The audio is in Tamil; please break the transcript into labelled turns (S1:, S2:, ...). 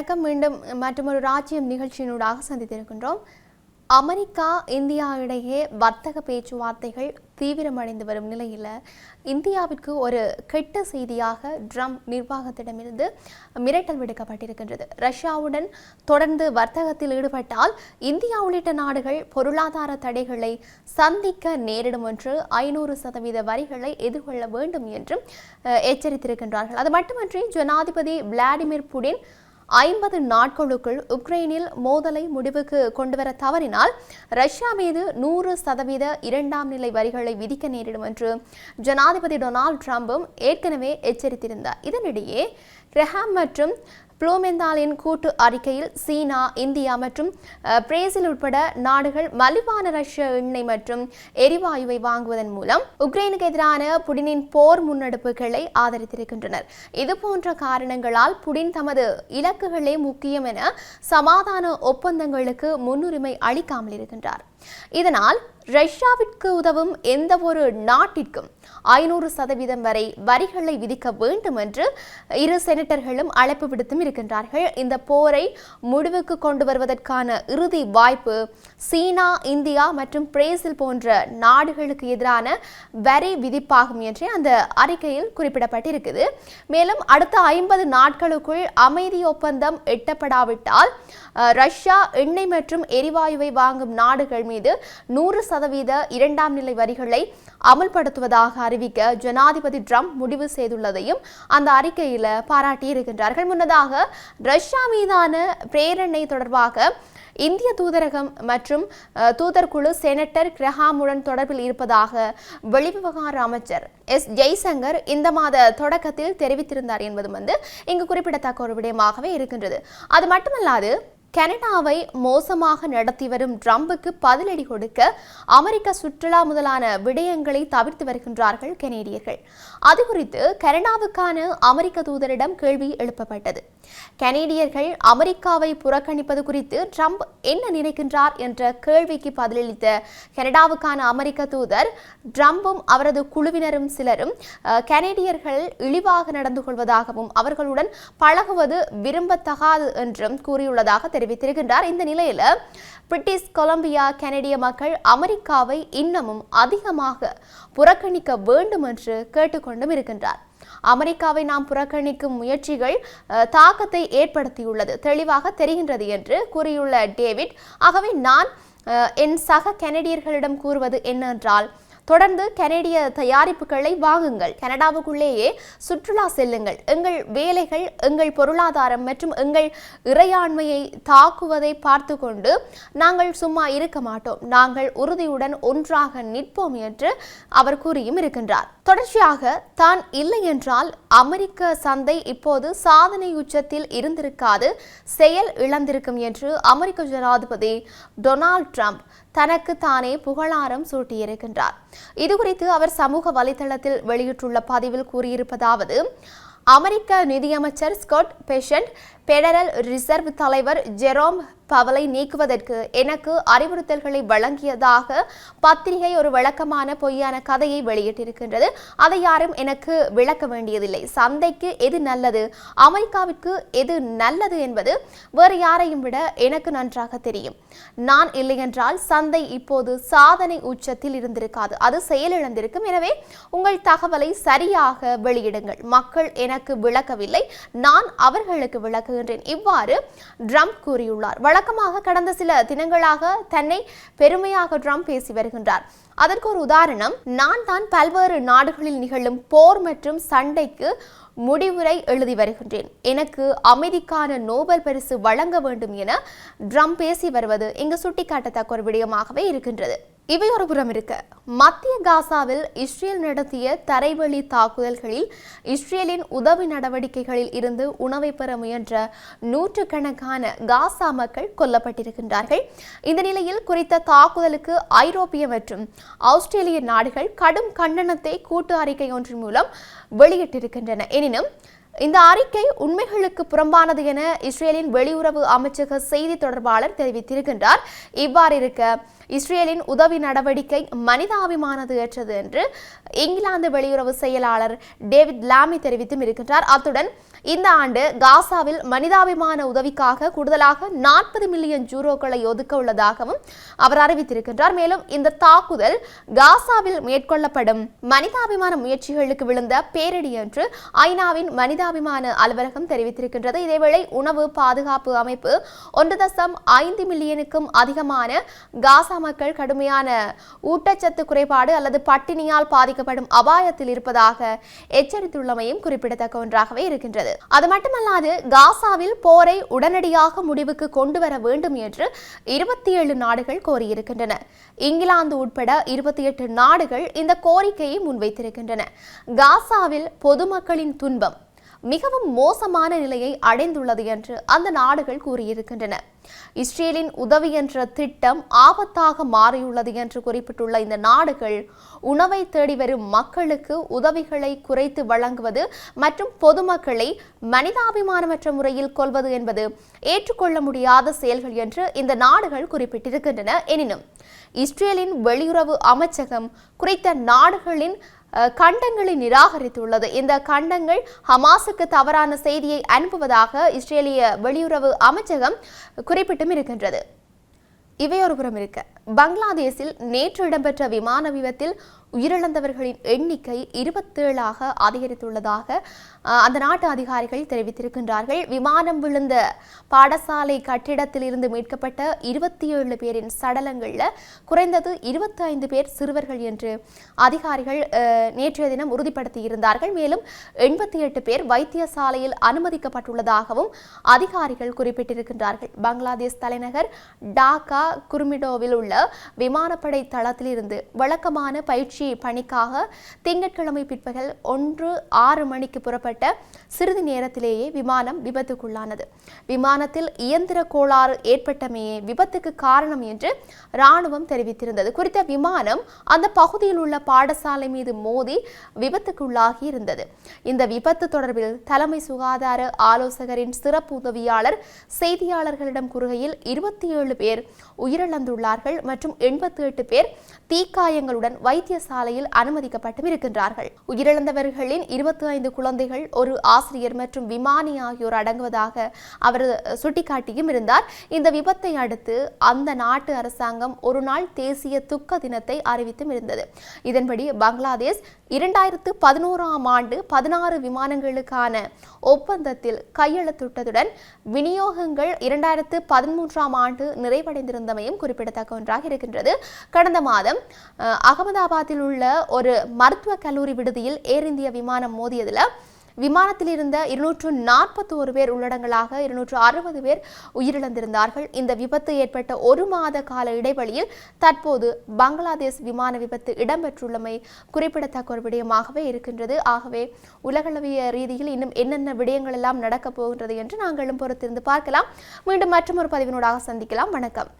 S1: வணக்கம். மீண்டும் மற்றொரு ராஜ்யம் நிகழ்ச்சியினூடாக சந்தித்திருக்கின்றோம். அமெரிக்கா இந்தியா இடையே வர்த்தக பேச்சுவார்த்தைகள் தீவிரமடைந்து வரும் நிலையில் இந்தியாவிற்கு ஒரு கெட்ட செய்தியாக ட்ரம்ப் நிர்வாகத்திடமிருந்து மிரட்டல் விடுக்கப்பட்டிருக்கின்றது. ரஷ்யாவுடன் தொடர்ந்து வர்த்தகத்தில் ஈடுபட்டால் இந்தியா உள்ளிட்ட நாடுகள் பொருளாதார தடைகளை சந்திக்க நேரிடும் என்று 500% வரிகளை எதிர்கொள்ள வேண்டும் என்றும் எச்சரித்திருக்கின்றார்கள். அது மட்டுமன்றி ஜனாதிபதி விளாடிமிர் புடின் 50 நாட்களுக்குள் உக்ரைனில் மோதலை முடிவுக்கு கொண்டுவர தவறினால் ரஷ்யா மீது 100% இரண்டாம் நிலை வரிகளை விதிக்க நேரிடும் என்று ஜனாதிபதி டொனால்ட் ட்ரம்பும் ஏற்கனவே எச்சரித்திருந்தார். இதனிடையே கிரஹாம் மற்றும் ப்ளூமெந்தாலின் கூட்டு அறிக்கையில் சீனா, இந்தியா மற்றும் பிரேசில் உட்பட நாடுகள் மலிவான ரஷ்ய எண்ணெய் மற்றும் எரிவாயுவை வாங்குவதன் மூலம் உக்ரைனுக்கு எதிரான புடினின் போர் முன்னெடுப்புகளை ஆதரித்திருக்கின்றனர். இதுபோன்ற காரணங்களால் புடின் தமது இலக்குகளே முக்கியம் என சமாதான ஒப்பந்தங்களுக்கு முன்னுரிமை அளிக்காமல் இருக்கின்றார். இதனால் ரஷ்யாவிற்கு உதவும் எந்த ஒரு நாட்டிற்கும் 500% வரை வரிகளை விதிக்க வேண்டும் என்று இரு செனட்டர்களும் அழைப்பு விடுத்தும் இருக்கின்றார்கள். இந்த போரை முடிவுக்கு கொண்டு வருவதற்கான இறுதி வாய்ப்பு சீனா, இந்தியா மற்றும் பிரேசில் போன்ற நாடுகளுக்கு எதிரான வரி விதிப்பாகும் என்று அந்த அறிக்கையில் குறிப்பிடப்பட்டிருக்குது. மேலும் அடுத்த 50 நாட்களுக்குள் அமைதி ஒப்பந்தம் எட்டப்படாவிட்டால் ரஷ்யா எண்ணெய் மற்றும் எரிவாயுவை வாங்கும் நாடுகள் மீது 100% இரண்டாம் நிலை வரிகளை அமல்படுத்துவதாக அறிவிக்க ஜனாதிபதி ட்ரம்ப் முடிவு செய்துள்ளதையும் அந்த அறிக்கையில் பாராட்டியிருக்கின்றார்கள். முன்னதாக ரஷ்யா மீதான பிரேரணை தொடர்பாக இந்திய தூதரகம் மற்றும் தூதர்குழு செனட்டர் கிரஹாமுடன் தொடர்பில் இருப்பதாக வெளிவிவகார அமைச்சர் ஜெய்சங்கர் இந்த மாத தொடக்கத்தில் தெரிவித்திருந்தார் என்பதும் இங்கு குறிப்பிடத்தக்க ஒரு விடயமாகவே இருக்கின்றது. அது மட்டுமல்லாது கனடாவை மோசமாக நடத்தி வரும் ட்ரம்புக்கு பதிலடி கொடுக்க அமெரிக்க சுற்றுலா முதலான விடயங்களை தவிர்த்து வருகின்றார்கள் கனேடியர்கள். அது குறித்து கனடாவுக்கான அமெரிக்க தூதரிடம் கேள்வி எழுப்பப்பட்டது. கனேடியர்கள் அமெரிக்காவை புறக்கணிப்பது குறித்து ட்ரம்ப் என்ன நினைக்கின்றார் என்ற கேள்விக்கு பதிலளித்த கனடாவுக்கான அமெரிக்க தூதர் ட்ரம்பும் அவரது குழுவினரும் சிலரும் கனேடியர்கள் இழிவாக நடந்து கொள்வதாகவும் அவர்களுடன் பழகுவது விரும்பத்தகாது என்றும் கூறியுள்ளதாக தெரிவித்திருக்கின்றார். இந்த நிலையில பிரிட்டிஷ் கொலம்பியா கனடிய மக்கள் அமெரிக்காவை இன்னமும் அதிகமாக புறக்கணிக்க வேண்டும் என்று கேட்டுக்கொண்டும் இருக்கின்றார். அமெரிக்காவை நாம் புறக்கணிக்கும் முயற்சிகள் தாக்கத்தை ஏற்படுத்தியுள்ளது தெளிவாக தெரிகின்றது என்று கூறியுள்ள டேவிட், ஆகவே நான் என் சக கனடியர்களிடம் கூறுவது என்னவென்றால் தொடர்ந்து கனடிய தயாரிப்புகளை வாங்குங்கள், கனடாவுக்குள்ளேயே சுற்றுலா செல்லுங்கள். எங்கள் வேலைகள், எங்கள் பொருளாதாரம் மற்றும் எங்கள் இறையாண்மையை தாக்குவதை பார்த்து கொண்டு நாங்கள் சும்மா இருக்க மாட்டோம். நாங்கள் உறுதியுடன் ஒன்றாக நிற்போம் என்று அவர் கூறியும் இருக்கின்றார். தொடர்ச்சியாக தான் இல்லை என்றால் அமெரிக்க சந்தை இப்போது சாதனை உச்சத்தில் இருந்திருக்காது, செயல் இழந்திருக்கும் என்று அமெரிக்க ஜனாதிபதி டொனால்ட் ட்ரம்ப் தனக்கு தானே புகழாரம் சூட்டியிருக்கின்றார். இதுகுறித்து அவர் சமூக வலைதளத்தில் வெளியிட்டுள்ள பதிவில் கூறியிருப்பதாவது: அமெரிக்க நிதியமைச்சர் ஸ்காட் பெசன்ட் பெடரல் ரிசர்வ் தலைவர் ஜெரோம் பவலை நீக்குவதற்கு எனக்கு அறிவுறுத்தல்களை வழங்கியதாக பத்திரிகை ஒரு விளக்கமான பொய்யான கதையை வெளியிட்டிருக்கின்றது. அதை யாரும் எனக்கு விளக்க வேண்டியதில்லை. சந்தைக்கு எது நல்லது, அமெரிக்காவிற்கு எது நல்லது என்பது வேறு யாரையும் விட எனக்கு நன்றாக தெரியும். நான் இல்லை என்றால் சந்தை இப்போது சாதனை உச்சத்தில் இருந்திருக்காது, அது செயலிழந்திருக்கும். எனவே உங்கள் தகவலை சரியாக வெளியிடுங்கள். மக்கள் எனக்கு விளக்கவில்லை, நான் அவர்களுக்கு விளக்குகின்றேன். இவ்வாறு ட்ரம்ப் கூறியுள்ளார். வழக்கமாக கடந்த சில தினங்களாக தன்னை பெருமையாக ட்ரம்ப் பேசி வருகின்றார். அதற்கு ஒரு உதாரணம், நான் தான் பல்வேறு நாடுகளில் நிகழும் போர் மற்றும் சண்டைக்கு முடிவுரை எழுதி வருகின்றேன். எனக்கு அமைதிக்கான நோபல் பரிசு வழங்க வேண்டும் என ட்ரம்ப் பேசி வருவது இங்கு சுட்டிக்காட்டத்தக்க ஒரு விடயமாகவே இருக்கின்றது. இவை ஒரு புறம் இருக்க, மத்திய காசாவில் இஸ்ரேல் நடத்திய தரைவழி தாக்குதல்களில் இஸ்ரேலின் உதவி நடவடிக்கைகளில் இருந்து உணவை பெற முயன்ற நூற்றுக்கணக்கான காசா மக்கள் கொல்லப்பட்டிருக்கின்றார்கள். இந்த நிலையில் குறித்த தாக்குதலுக்கு ஐரோப்பிய மற்றும் ஆஸ்திரேலிய நாடுகள் கடும் கண்டனத்தை கூட்டு அறிக்கை ஒன்றின் மூலம் வெளியிட்டிருக்கின்றன. எனினும் இந்த அறிக்கை உண்மைகளுக்கு புறம்பானது என இஸ்ரேலின் வெளியுறவு அமைச்சக செய்தி தொடர்பாளர் தெரிவித்திருக்கின்றார். இவ்வாறு இருக்க இஸ்ரேலின் உதவி நடவடிக்கை மனிதாபிமானது அற்றது என்று இங்கிலாந்து வெளியுறவு செயலாளர் டேவிட் லாமி தெரிவித்தும் இருக்கின்றார். அத்துடன் இந்த ஆண்டு காசாவில் மனிதாபிமான உதவிக்காக கூடுதலாக 40 மில்லியன் யூரோக்களை ஒதுக்க உள்ளதாகவும் அவர் அறிவித்திருக்கின்றார். மேலும் இந்த தாக்குதல் காசாவில் மேற்கொள்ளப்படும் மனிதாபிமான முயற்சிகளுக்கு விழுந்த பேரிடி என்று ஐநாவின் மனிதாபிமான அலுவலகம் தெரிவித்திருக்கின்றது. இதேவேளை உணவு பாதுகாப்பு அமைப்பு 1.5 மில்லியனுக்கும் அதிகமான காசா மக்கள் கடுமையான ஊட்டச்சத்து குறைபாடு அல்லது பட்டினியால் பாதிக்கப்படும் அபாயத்தில் இருப்பதாக எச்சரித்துள்ளமையும் குறிப்பிடத்தக்க ஒன்றாகவே இருக்கின்றது. அது மட்டுமல்லாது காசாவில் போரை உடனடியாக முடிவுக்கு கொண்டு வர வேண்டும் என்று 27 நாடுகள் கோரியிருக்கின்றன. இங்கிலாந்து உட்பட 28 நாடுகள் இந்த கோரிக்கையை முன்வைத்திருக்கின்றன. காசாவில் பொதுமக்களின் துன்பம் மிகவும் மோசமான நிலையை அடைந்துள்ளது என்று அந்த நாடுகள் கூறியிருக்கின்றன. இஸ்ரேலின் உதவி என்ற திட்டம் ஆபத்தாக மாறியுள்ளது என்று குறிப்பிட்டுள்ள இந்த நாடுகள் உணவை தேடி வரும் மக்களுக்கு உதவிகளை குறைத்து வழங்குவது மற்றும் பொதுமக்களை மனிதாபிமானமற்ற முறையில் கொள்வது என்பது ஏற்றுக்கொள்ள முடியாத செயல்கள் என்று இந்த நாடுகள் குறிப்பிட்டிருக்கின்றன. எனினும் இஸ்ரேலின் வெளியுறவு அமைச்சகம் குறித்த நாடுகளின் கண்டங்களை நிராகரித்துள்ளது. இந்த கண்டங்கள் ஹமாஸுக்கு தவறான செய்தியை அனுப்புவதாக இஸ்ரேலிய வெளியுறவு அமைச்சகம் குறிப்பிட்டும் இருக்கின்றது. இவையொருபுறம் இருக்க, பங்களாதேஷில் நேற்று இடம்பெற்ற விமான விபத்தில் உயிரிழந்தவர்களின் எண்ணிக்கை 27ஆக அதிகரித்துள்ளதாக அந்த நாட்டு அதிகாரிகள் தெரிவித்திருக்கின்றார்கள். விமானம் விழுந்த பாடசாலை கட்டிடத்தில் இருந்து மீட்கப்பட்ட 27 பேரின் சடலங்களில் குறைந்தது 25 பேர் சிறுவர்கள் என்று அதிகாரிகள் நேற்றைய தினம் உறுதிப்படுத்தியிருந்தார்கள். மேலும் 88 பேர் வைத்தியசாலையில் அனுமதிக்கப்பட்டுள்ளதாகவும் அதிகாரிகள் குறிப்பிட்டிருக்கின்றார்கள். பங்களாதேஷ் தலைநகர் டாக்கா குர்மிடோவில் உள்ள விமானப்படை தளத்தில் இருந்து வழக்கமான பயிற்சி பணிக்காக திங்கட்கிழமை பிற்பகல் 1:06 மணிக்கு புறப்பட்ட சிறிது நேரத்திலேயே விமானம் விபத்துக்குள்ளானது. விமானத்தில் இயந்திர கோளாறு ஏற்பட்டமையே விபத்துக்கு காரணம் என்று ராணுவம் தெரிவித்திருந்தது. குறித்த விமானம் அந்த பகுதியில் உள்ள பாடசாலை மீது மோதி விபத்துக்குள்ளாகி இருந்தது. இந்த விபத்து தொடர்பில் தலைமை சுகாதார ஆலோசகரின் சிறப்பு உதவியாளர் செய்தியாளர்களிடம் கூறுகையில் 27 பேர் உயிரிழந்துள்ளார்கள் மற்றும் 88 பேர் தீக்காயங்களுடன் வைத்தியசாலையில் அனுமதிக்கப்பட்டு இருக்கின்றார்கள். உயிரிழந்தவர்களின் 25 குழந்தைகள், ஒரு ஆசிரியர் மற்றும் விமானி ஆகியோர் அடங்குவதாக அவர் சுட்டிக்காட்டியும் இருந்தார். இந்த விபத்தை அடுத்து அந்த நாட்டு அரசாங்கம் ஒரு நாள் தேசிய துக்க தினத்தை அறிவித்தும் இருந்தது. இதன்படி பங்களாதேஷ் 2011ஆம் ஆண்டு 16 விமானங்களுக்கான ஒப்பந்தத்தில் கையெழுத்திட்டதுடன் விநியோகங்கள் 2013ஆம் ஆண்டு நிறைவடைந்திருந்தமையும் குறிப்பிடத்தக்க ஒன்றாக இருக்கின்றது. கடந்த மாதம் அகமதாபாத்தில் உள்ள ஒரு மருத்துவக் கல்லூரி விடுதியில் ஏர் இந்தியா விமானம் மோதியதில் விமானத்தில் இருந்த 241 பேர் உள்ளடங்கலாக 260 பேர் உயிரிழந்திருந்தார்கள். இந்த விபத்து ஏற்பட்ட ஒரு மாத கால இடைவெளியில் தற்போது பங்களாதேஷ் விமான விபத்து இடம்பெற்றுள்ளமை குறிப்பிடத்தக்க ஒரு விடயமாகவே இருக்கின்றது. ஆகவே உலகளவிய ரீதியில் இன்னும் என்னென்ன விடயங்கள் எல்லாம் நடக்கப் போகின்றது என்று நாங்களும் பொறுத்திருந்து பார்க்கலாம். மீண்டும் மற்றொரு பதிவினூடாக சந்திக்கலாம். வணக்கம்.